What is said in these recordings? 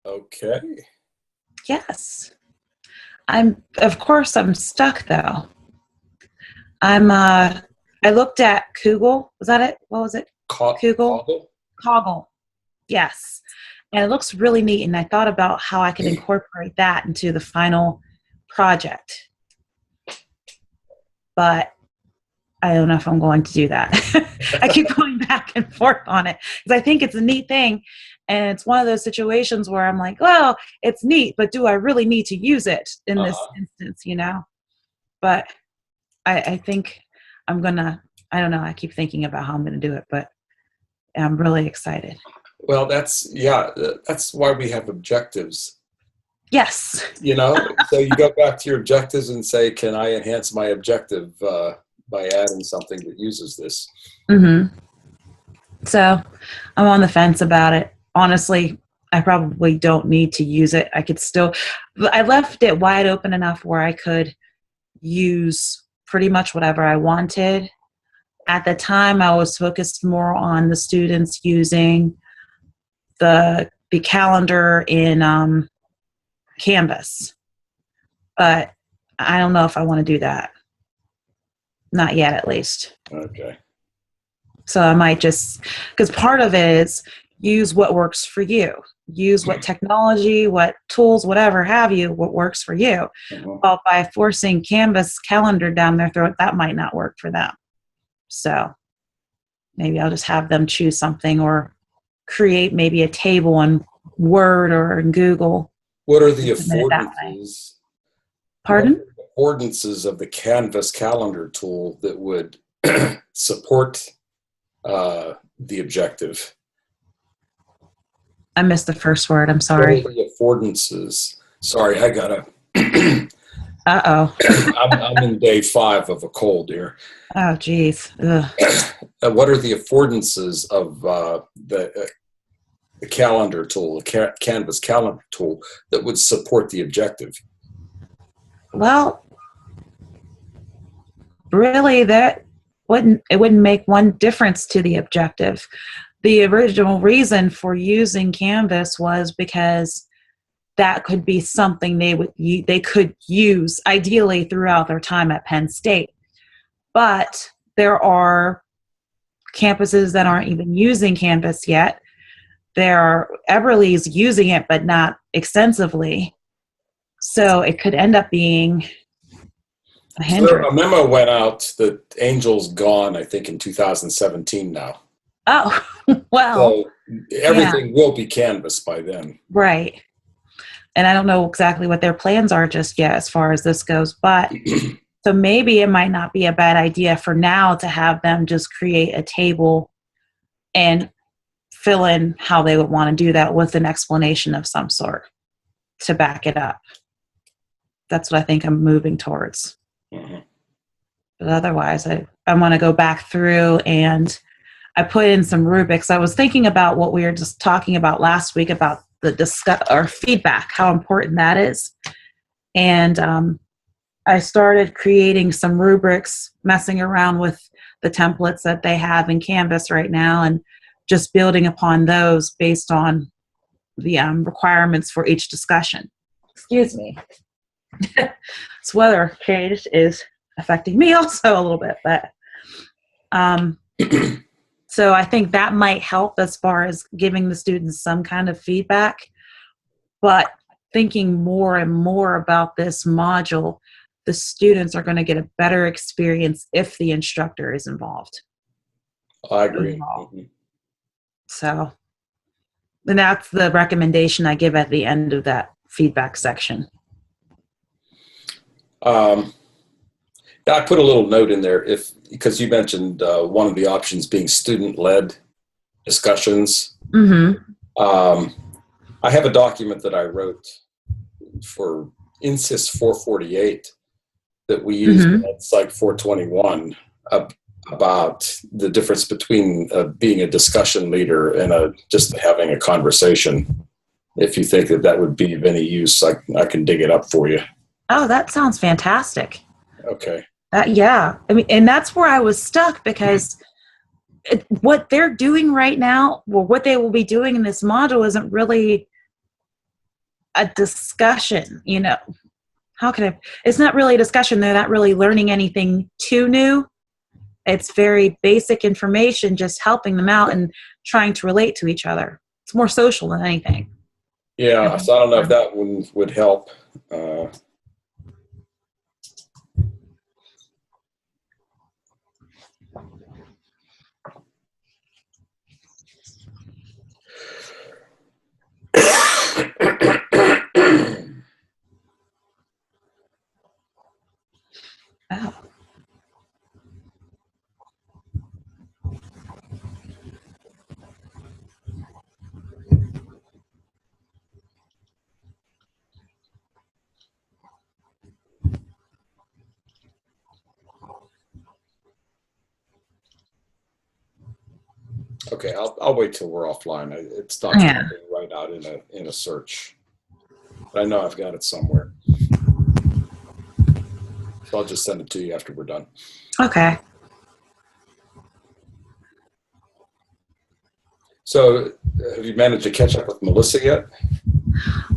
Okay. Yes. Of course, I'm stuck though. I looked at Kugel. Was that it? What was it? Kugel? Coggle? Coggle. Yes. And it looks really neat. And I thought about how I could incorporate that into the final project. But I don't know if I'm going to do that. I keep going back and forth on it because I think it's a neat thing. And it's one of those situations where I'm like, well, it's neat, but do I really need to use it in this Uh-huh. instance? But I think I'm going to, I don't know. I keep thinking about how I'm going to do it, but I'm really excited. Well, that's why we have objectives. Yes. So you go back to your objectives and say, can I enhance my objective by adding something that uses this? Mm-hmm. So I'm on the fence about it. Honestly, I probably don't need to use it. I left it wide open enough where I could use pretty much whatever I wanted. At the time, I was focused more on the students using the calendar in Canvas. But I don't know if I want to do that. Not yet, at least. Okay. So I might just, because part of it is use what works for you. Use what technology, what tools, whatever have you, what works for you. Uh-huh. Well, by forcing Canvas calendar down their throat, that might not work for them. So maybe I'll just have them choose something or create maybe a table in Word or in Google. What are the And submit it that way. affordances? What are Pardon? the affordances of the Canvas calendar tool that would support the objective? I missed the first word. I'm What sorry. are the affordances? Sorry, I gotta. Uh-oh. I'm in day 5 of a cold here. Oh, geez. Ugh. What are the affordances of the calendar tool, the Canvas calendar tool that would support the objective? Well, really, it wouldn't make one difference to the objective. The original reason for using Canvas was because that could be something they could use ideally throughout their time at Penn State. But there are campuses that aren't even using Canvas yet. Eberly's using it, but not extensively. So it could end up being a So hindrance. a memo went out that Angel's gone, I think, in 2017 now. Oh, well, So yeah, everything will be Canvas by then. right. And I don't know exactly what their plans are just yet as far as this goes, but so maybe it might not be a bad idea for now to have them just create a table and fill in how they would want to do that with an explanation of some sort to back it up. That's what I think I'm moving towards. Mhm. But otherwise, I want to go back through and I put in some rubrics. I was thinking about what we were just talking about last week about the discuss or feedback, how important that is. And I started creating some rubrics, messing around with the templates that they have in Canvas right now, and just building upon those based on the requirements for each discussion. Excuse me. This weather change is affecting me also a little bit, but so I think that might help as far as giving the students some kind of feedback. But thinking more and more about this module, the students are going to get a better experience if the instructor is involved. I agree. Overall. So, and that's the recommendation I give at the end of that feedback section. Yeah, I put a little note in there because you mentioned one of the options being student-led discussions. Mm-hmm. I have a document that I wrote for INSYS 448 that we used at Psych 421 about the difference between being a discussion leader and just having a conversation. If you think that would be of any use, I can dig it up for you. Oh, that sounds fantastic. Okay. Yeah. I mean, and that's where I was stuck because what they're doing right now, or what they will be doing in this module isn't really a discussion, how can it's not really a discussion. They're not really learning anything too new. It's very basic information, just helping them out and trying to relate to each other. It's more social than anything. Yeah, so I don't know if that would help. Oh. Okay, I'll wait till we're offline. It's not coming right out in a search, but I know I've got it somewhere. So I'll just send it to you after we're done. Okay. So have you managed to catch up with Melissa yet?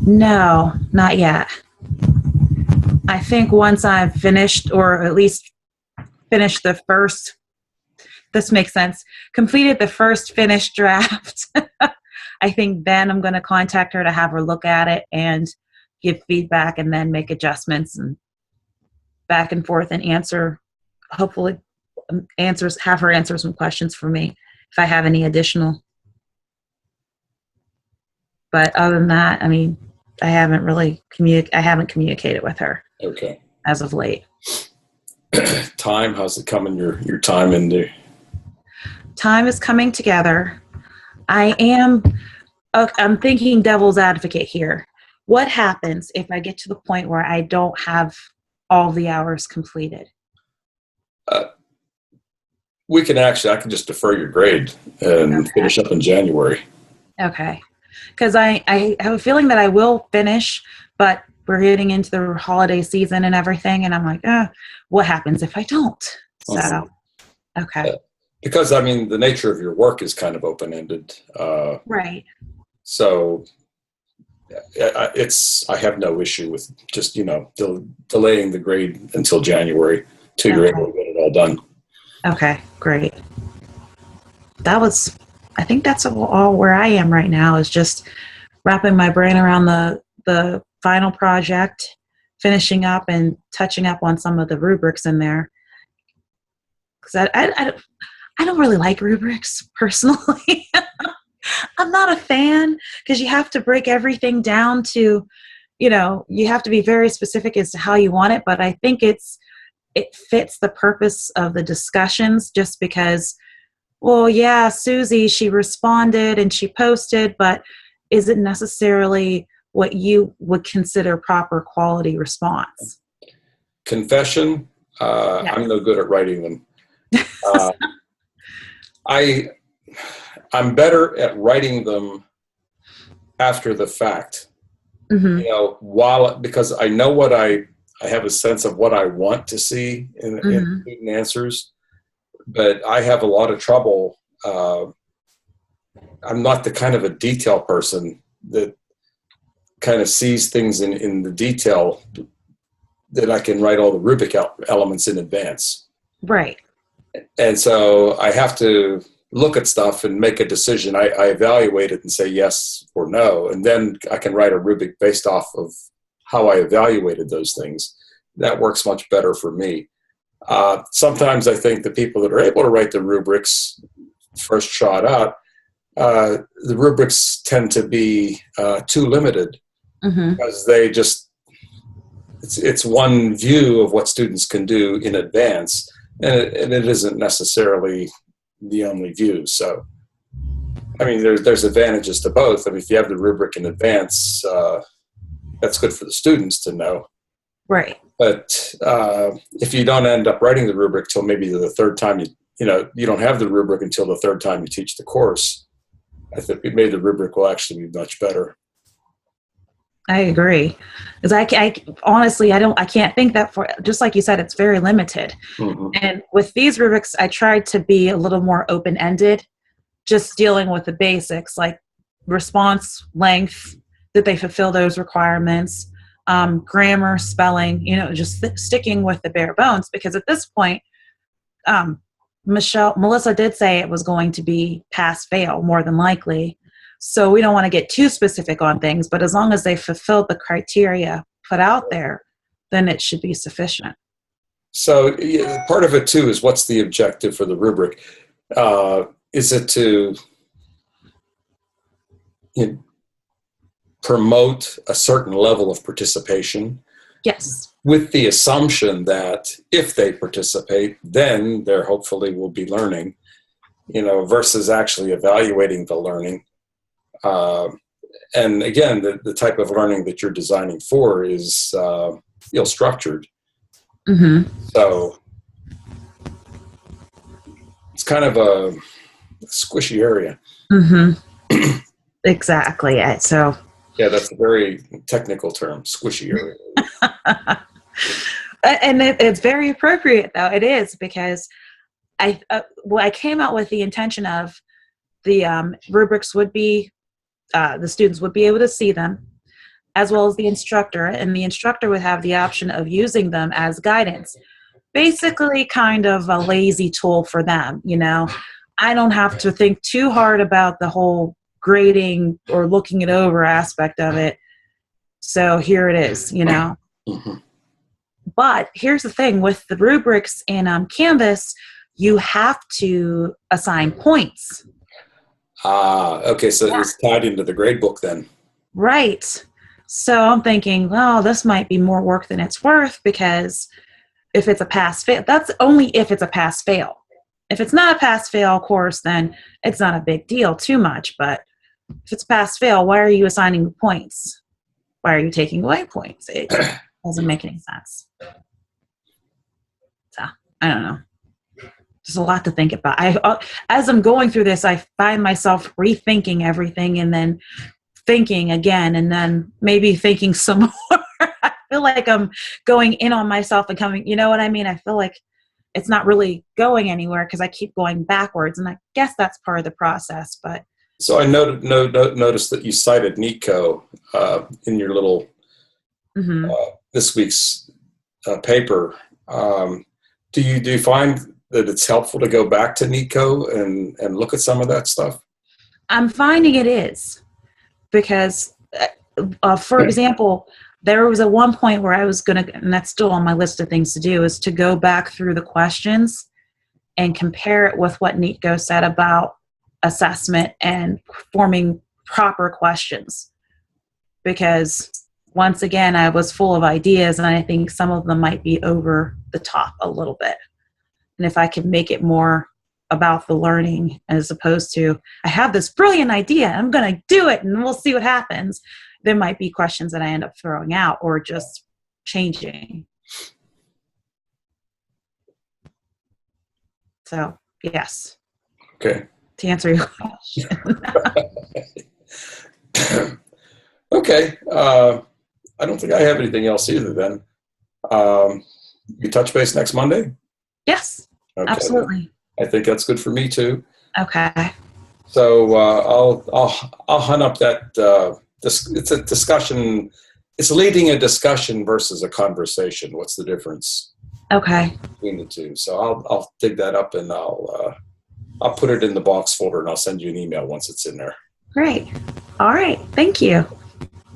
No, not yet. I think once I've finished, or at least finished the first, this makes sense, completed the first finished draft, I think then I'm going to contact her to have her look at it and give feedback and then make adjustments and back and forth and answer, hopefully have her answer some questions for me if I have any additional. But other than that, I mean, I haven't communicated with her. Okay. As of late. Time, how's it coming? Your time in there? Time is coming together. I'm thinking devil's advocate here. What happens if I get to the point where I don't have all the hours completed? I can just defer your grade and finish up in January. Okay. Because I have a feeling that I will finish, but we're getting into the holiday season and everything, and I'm like, what happens if I don't? So, okay. Because, I mean, the nature of your work is kind of open-ended. Right. So I have no issue with just, delaying the grade until January till you're able to get it all done. Okay, great. I think that's all where I am right now, is just wrapping my brain around the final project, finishing up and touching up on some of the rubrics in there. Because I don't really like rubrics personally. I'm not a fan because you have to break everything down to, you have to be very specific as to how you want it. But I think it fits the purpose of the discussions, just because, well, yeah, Susie, she responded and she posted, but is it necessarily what you would consider proper quality response? Confession, yes. I'm no good at writing them. I'm better at writing them after the fact. Mm-hmm. Because I know what I have a sense of what I want to see in student answers, but I have a lot of trouble. I'm not the kind of a detail person that kind of sees things in the detail that I can write all the rubric elements in advance. Right. And so I have to look at stuff and make a decision. I evaluate it and say yes or no, and then I can write a rubric based off of how I evaluated those things. That works much better for me. Sometimes I think the people that are able to write the rubrics first shot out, the rubrics tend to be too limited because it's one view of what students can do in advance, and it isn't necessarily the only view. So, I mean, there's advantages to both. I mean, if you have the rubric in advance, that's good for the students to know. Right. But if you don't end up writing the rubric till maybe the third time you don't have the rubric until the third time you teach the course, I think maybe the rubric will actually be much better. I agree, because I honestly I can't think that, for just like you said, it's very limited. Mm-hmm. And with these rubrics, I tried to be a little more open-ended, just dealing with the basics like response length, did they fulfill those requirements? Grammar, spelling, just sticking with the bare bones, because at this point, Melissa did say it was going to be pass fail more than likely. So we don't want to get too specific on things, but as long as they fulfilled the criteria put out there, then it should be sufficient. So part of it too is, what's the objective for the rubric? Is it to promote a certain level of participation? Yes. With the assumption that if they participate, then there hopefully will be learning, versus actually evaluating the learning. And again, the type of learning that you're designing for is structured. Mm-hmm. So it's kind of a squishy area. Mm-hmm. Exactly. So yeah, that's a very technical term, squishy area. And it's very appropriate, though. It is, because I came out with the intention of the rubrics would be, the students would be able to see them, as well as the instructor, and the instructor would have the option of using them as guidance. Basically, kind of a lazy tool for them. I don't have to think too hard about the whole grading or looking it over aspect of it. So here it is, Mm-hmm. But here's the thing with the rubrics in Canvas, you have to assign points. Okay, so it's tied into the grade book then. Right. So I'm thinking, well, this might be more work than it's worth, because if it's a pass-fail, that's only if it's a pass-fail. If it's not a pass-fail course, then it's not a big deal too much. But if it's pass-fail, why are you assigning points? Why are you taking away points? It doesn't make any sense. So, I don't know. There's a lot to think about. As I'm going through this, I find myself rethinking everything, and then thinking again, and then maybe thinking some more. I feel like I'm going in on myself and coming, you know what I mean? I feel like it's not really going anywhere because I keep going backwards, and I guess that's part of the process. But so I noticed that you cited NEETCO in your little mm-hmm. This week's paper. Do you find that it's helpful to go back to NEETCO and look at some of that stuff? I'm finding it is, because, for example, there was at one point where I was going to, and that's still on my list of things to do, is to go back through the questions and compare it with what NEETCO said about assessment and forming proper questions. Because once again, I was full of ideas, and I think some of them might be over the top a little bit. And if I can make it more about the learning, as opposed to, I have this brilliant idea, I'm going to do it, and we'll see what happens, there might be questions that I end up throwing out or just changing. So, yes. Okay. To answer your question. Okay. I don't think I have anything else either then. You touch base next Monday? Yes, okay. Absolutely. I think that's good for me too. Okay. So I'll hunt up that. It's a discussion. It's leading a discussion versus a conversation. What's the difference? Okay. Between the two. So I'll dig that up, and I'll put it in the box folder, and I'll send you an email once it's in there. Great. All right. Thank you.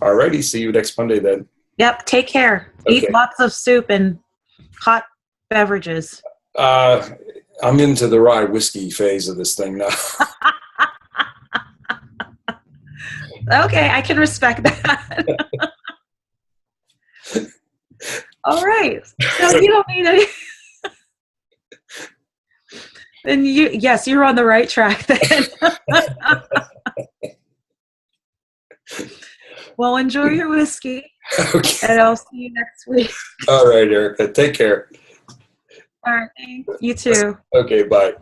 All righty. See you next Monday then. Yep. Take care. Okay. Eat lots of soup and hot beverages. I'm into the rye whiskey phase of this thing now. Okay, I can respect that. All right. So you don't need any. Then yes, you're on the right track then. Well, enjoy your whiskey. Okay. And I'll see you next week. All right, Erika. Take care. All right. You too. Okay, bye.